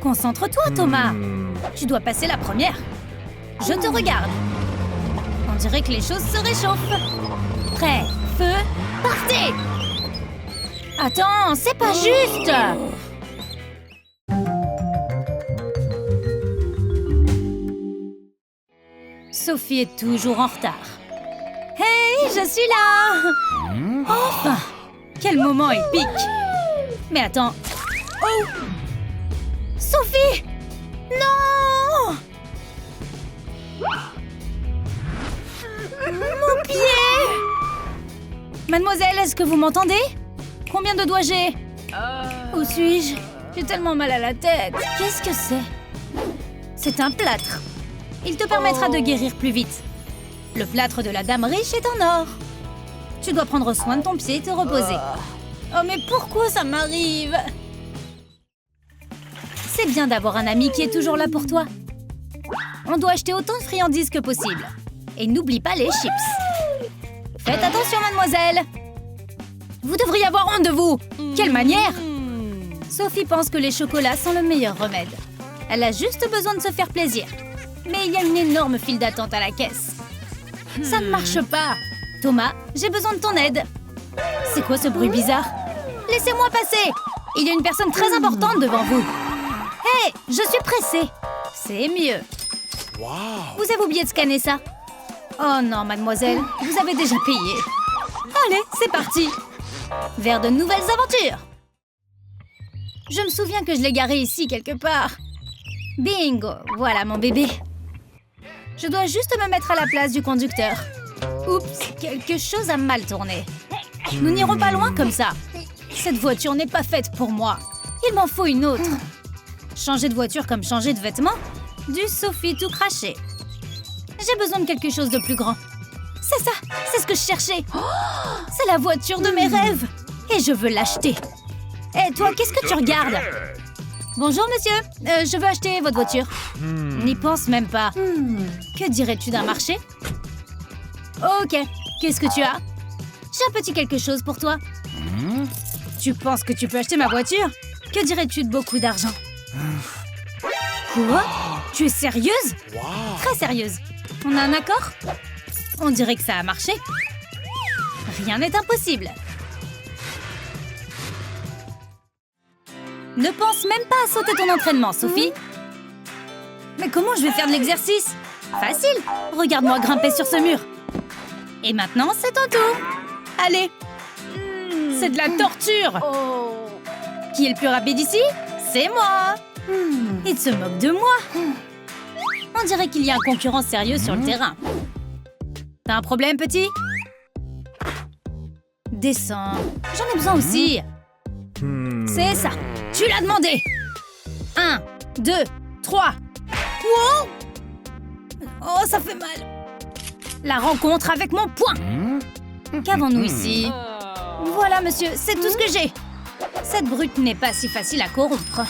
Concentre-toi, Thomas. Tu dois passer la première. Je te regarde. On dirait que les choses se réchauffent. Prêt, feu, partez! Attends, c'est pas juste! Sophie est toujours en retard. Hey, je suis là! Enfin! Quel moment épique! Mais attends... Oh! Sophie! Non! Mon pied! Mademoiselle, est-ce que vous m'entendez? Combien de doigts j'ai? Où suis-je? J'ai tellement mal à la tête. Qu'est-ce que c'est? C'est un plâtre. Il te permettra de guérir plus vite. Le plâtre de la dame riche est en or. Tu dois prendre soin de ton pied et te reposer. Oh, mais pourquoi ça m'arrive? C'est bien d'avoir un ami qui est toujours là pour toi. On doit acheter autant de friandises que possible. Et n'oublie pas les chips. Faites attention, mademoiselle. Vous devriez avoir honte de vous. Quelle manière! Sophie pense que les chocolats sont le meilleur remède. Elle a juste besoin de se faire plaisir. Mais il y a une énorme file d'attente à la caisse. Ça ne marche pas. Thomas, j'ai besoin de ton aide. C'est quoi ce bruit bizarre? Laissez-moi passer. Il y a une personne très importante devant vous. Hé, je suis pressée. C'est mieux. Vous avez oublié de scanner ça? Oh non, mademoiselle, vous avez déjà payé. Allez, c'est parti. Vers de nouvelles aventures. Je me souviens que je l'ai garé ici quelque part. Bingo, voilà mon bébé. Je dois juste me mettre à la place du conducteur. Oups, quelque chose a mal tourné. Nous n'irons pas loin comme ça. Cette voiture n'est pas faite pour moi. Il m'en faut une autre. Changer de voiture comme changer de vêtements? Du Sophie tout craché. J'ai besoin de quelque chose de plus grand. C'est ça, c'est ce que je cherchais. C'est la voiture de mes rêves. Et je veux l'acheter. Hé, toi, qu'est-ce que tu regardes? Bonjour, monsieur. Je veux acheter votre voiture. N'y pense même pas. Que dirais-tu d'un marché? Ok, qu'est-ce que tu as? J'ai un petit quelque chose pour toi. Tu penses que tu peux acheter ma voiture? Que dirais-tu de beaucoup d'argent? Quoi? Tu es sérieuse? Très sérieuse. On a un accord? On dirait que ça a marché. Rien n'est impossible. Ne pense même pas à sauter ton entraînement, Sophie. Mais comment je vais faire de l'exercice? Facile. Regarde-moi grimper sur ce mur. Et maintenant, c'est ton tour. Allez. C'est de la torture. Qui est le plus rapide ici? C'est moi. Il se moque de moi. On dirait qu'il y a un concurrent sérieux sur le terrain. T'as un problème, petit? Descends. J'en ai besoin aussi. C'est ça. Tu l'as demandé. 1, 2, 3. Wow! Oh, ça fait mal. La rencontre avec mon poing. Qu'avons-nous ici? Voilà, monsieur, c'est tout ce que j'ai. Cette brute n'est pas si facile à corrompre.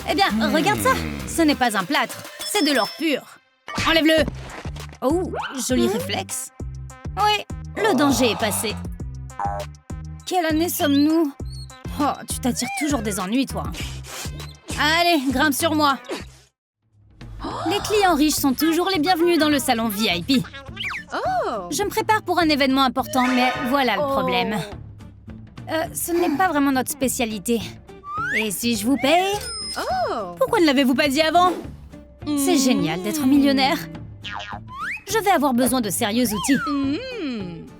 Eh bien, regarde ça. Ce n'est pas un plâtre, c'est de l'or pur. Enlève-le. Oh, joli réflexe. Oui, le danger est passé. Quelle année sommes-nous? Oh, tu t'attires toujours des ennuis, toi. Allez, grimpe sur moi. Les clients riches sont toujours les bienvenus dans le salon VIP. Je me prépare pour un événement important, mais voilà le problème. Ce n'est pas vraiment notre spécialité. Et si je vous paye? Pourquoi ne l'avez-vous pas dit avant? C'est génial d'être millionnaire. Je vais avoir besoin de sérieux outils.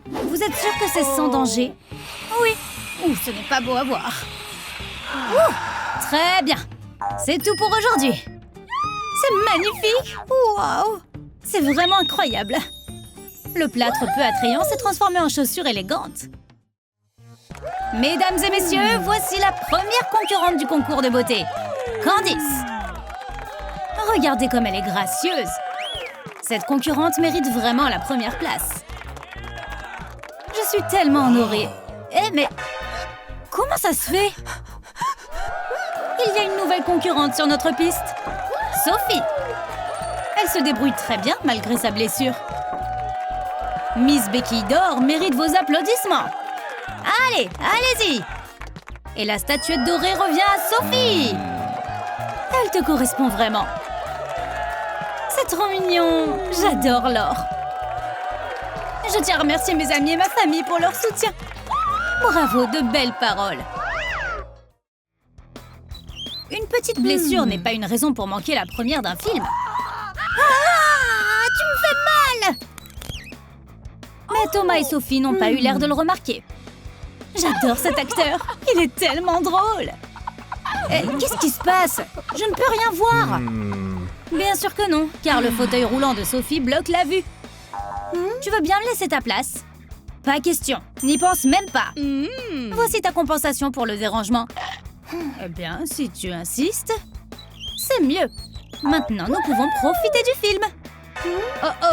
Vous êtes sûr que c'est sans danger? Oui. Ouh, ce n'est pas beau à voir. Ouh, très bien. C'est tout pour aujourd'hui. C'est magnifique. Waouh. C'est vraiment incroyable. Le plâtre peu attrayant s'est transformé en chaussure élégante. Mesdames et messieurs, voici la première concurrente du concours de beauté. Candice. Regardez comme elle est gracieuse. Cette concurrente mérite vraiment la première place. Je suis tellement honorée. Eh, mais... comment ça se fait? Il y a une nouvelle concurrente sur notre piste. Sophie. Elle se débrouille très bien malgré sa blessure. Miss Béquille d'Or mérite vos applaudissements. Allez, allez-y. Et la statuette dorée revient à Sophie. te correspond vraiment. C'est trop mignon. J'adore Laure. Je tiens à remercier mes amis et ma famille pour leur soutien. Bravo, de belles paroles. Une petite blessure n'est pas une raison pour manquer la première d'un film. Ah, tu me fais mal! Mais Thomas et Sophie n'ont pas eu l'air de le remarquer. J'adore cet acteur. Il est tellement drôle. Qu'est-ce qui se passe? Je ne peux rien voir. Bien sûr que non, car le fauteuil roulant de Sophie bloque la vue. Tu veux bien me laisser ta place? Pas question, n'y pense même pas. Voici ta compensation pour le dérangement. Eh bien, si tu insistes, c'est mieux. Maintenant, nous pouvons profiter du film.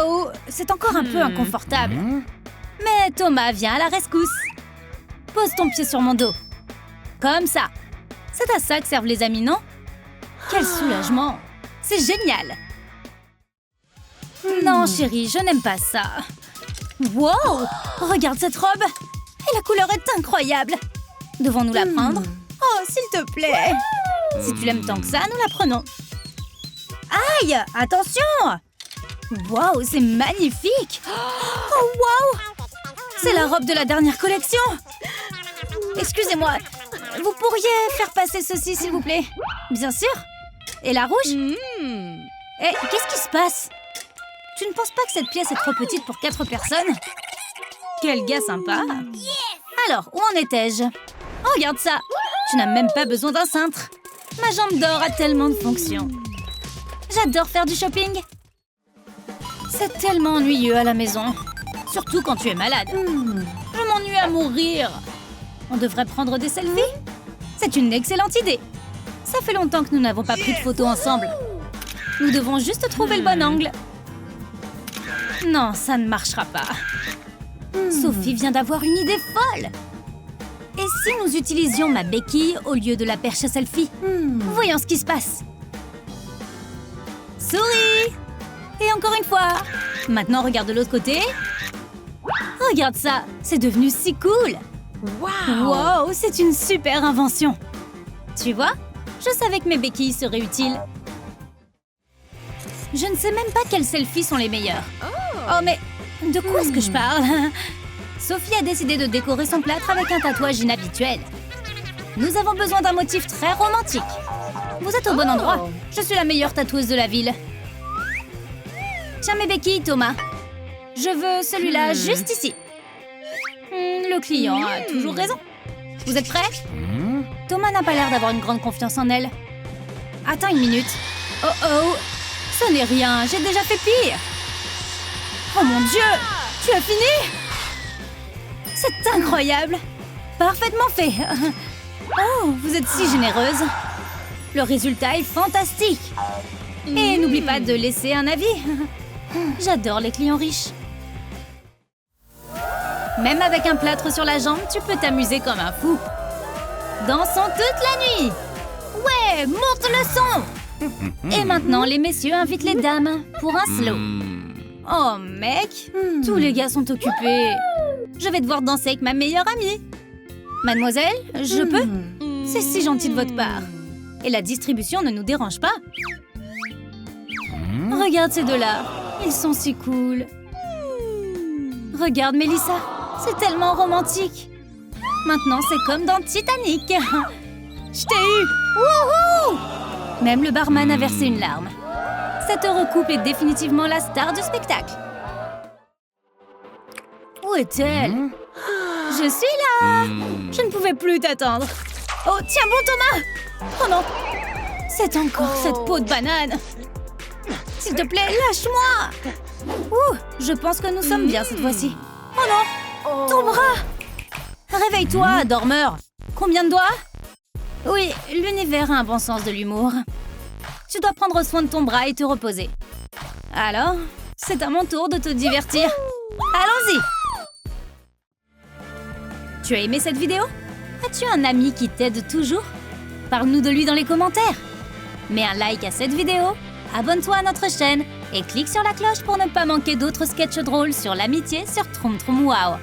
Oh, c'est encore un peu inconfortable. Mais Thomas, viens à la rescousse. Pose ton pied sur mon dos. Comme ça. C'est à ça que servent les amis, non? Quel soulagement. C'est génial. Non, chérie, je n'aime pas ça. Wow! Regarde cette robe. Et la couleur est incroyable. Devons-nous la prendre? Oh, s'il te plaît. Si tu l'aimes tant que ça, nous la prenons. Aïe! Attention! Wow, c'est magnifique! Oh, wow! C'est la robe de la dernière collection! Excusez-moi, vous pourriez faire passer ceci, s'il vous plaît? Bien sûr! Et la rouge? Qu'est-ce qui se passe? Tu ne penses pas que cette pièce est trop petite pour 4 personnes? Quel gars sympa! Alors, où en étais-je? Oh, regarde ça! Tu n'as même pas besoin d'un cintre! Ma jambe d'or a tellement de fonctions. J'adore faire du shopping. C'est tellement ennuyeux à la maison. Surtout quand tu es malade. Je m'ennuie à mourir. On devrait prendre des selfies? C'est une excellente idée. Ça fait longtemps que nous n'avons pas pris de photos ensemble. Nous devons juste trouver le bon angle. Non, ça ne marchera pas. Sophie vient d'avoir une idée folle. Et si nous utilisions ma béquille au lieu de la perche à selfie? Voyons ce qui se passe. Souris! Et encore une fois. Maintenant, regarde de l'autre côté. Regarde ça, c'est devenu si cool. Wow, c'est une super invention. Tu vois, je savais que mes béquilles seraient utiles. Je ne sais même pas quels selfies sont les meilleurs. Oh, mais de quoi est-ce que je parle? Sophie a décidé de décorer son plâtre avec un tatouage inhabituel. Nous avons besoin d'un motif très romantique. Vous êtes au bon endroit. Je suis la meilleure tatoueuse de la ville. Tiens mes béquilles, Thomas. Je veux celui-là juste ici. Le client a toujours raison. Vous êtes prêts? Thomas n'a pas l'air d'avoir une grande confiance en elle. Attends une minute. Oh, ce n'est rien, j'ai déjà fait pire. Oh mon Dieu, tu as fini? C'est incroyable. Parfaitement fait. Oh, vous êtes si généreuse. Le résultat est fantastique. Et n'oublie pas de laisser un avis. J'adore les clients riches. Même avec un plâtre sur la jambe, tu peux t'amuser comme un fou. Dansons toute la nuit. Ouais, monte le son. Et maintenant, les messieurs invitent les dames pour un slow. Oh, mec, tous les gars sont occupés. Je vais devoir danser avec ma meilleure amie. Mademoiselle, je peux? C'est si gentil de votre part. Et la distribution ne nous dérange pas. Regarde ces deux-là. Ils sont si cool. Regarde, Mélissa. C'est tellement romantique. Maintenant, c'est comme dans Titanic. Je t'ai eu. Wouhou! Même le barman a versé une larme. Cet heureux couple est définitivement la star du spectacle. Où est-elle? Je suis là. Je ne pouvais plus t'attendre. Oh, tiens bon, Thomas. Oh non. C'est encore cette peau de banane. S'il te plaît, lâche-moi. Ouh, je pense que nous sommes bien cette fois-ci. Oh non. Ton bras. Réveille-toi, dormeur. Combien de doigts? Oui, l'univers a un bon sens de l'humour. Tu dois prendre soin de ton bras et te reposer. Alors, c'est à mon tour de te divertir. Allons-y! Tu as aimé cette vidéo? As-tu un ami qui t'aide toujours? Parle-nous de lui dans les commentaires. Mets un like à cette vidéo, abonne-toi à notre chaîne et clique sur la cloche pour ne pas manquer d'autres sketchs drôles sur l'amitié sur Troom Troom Wow.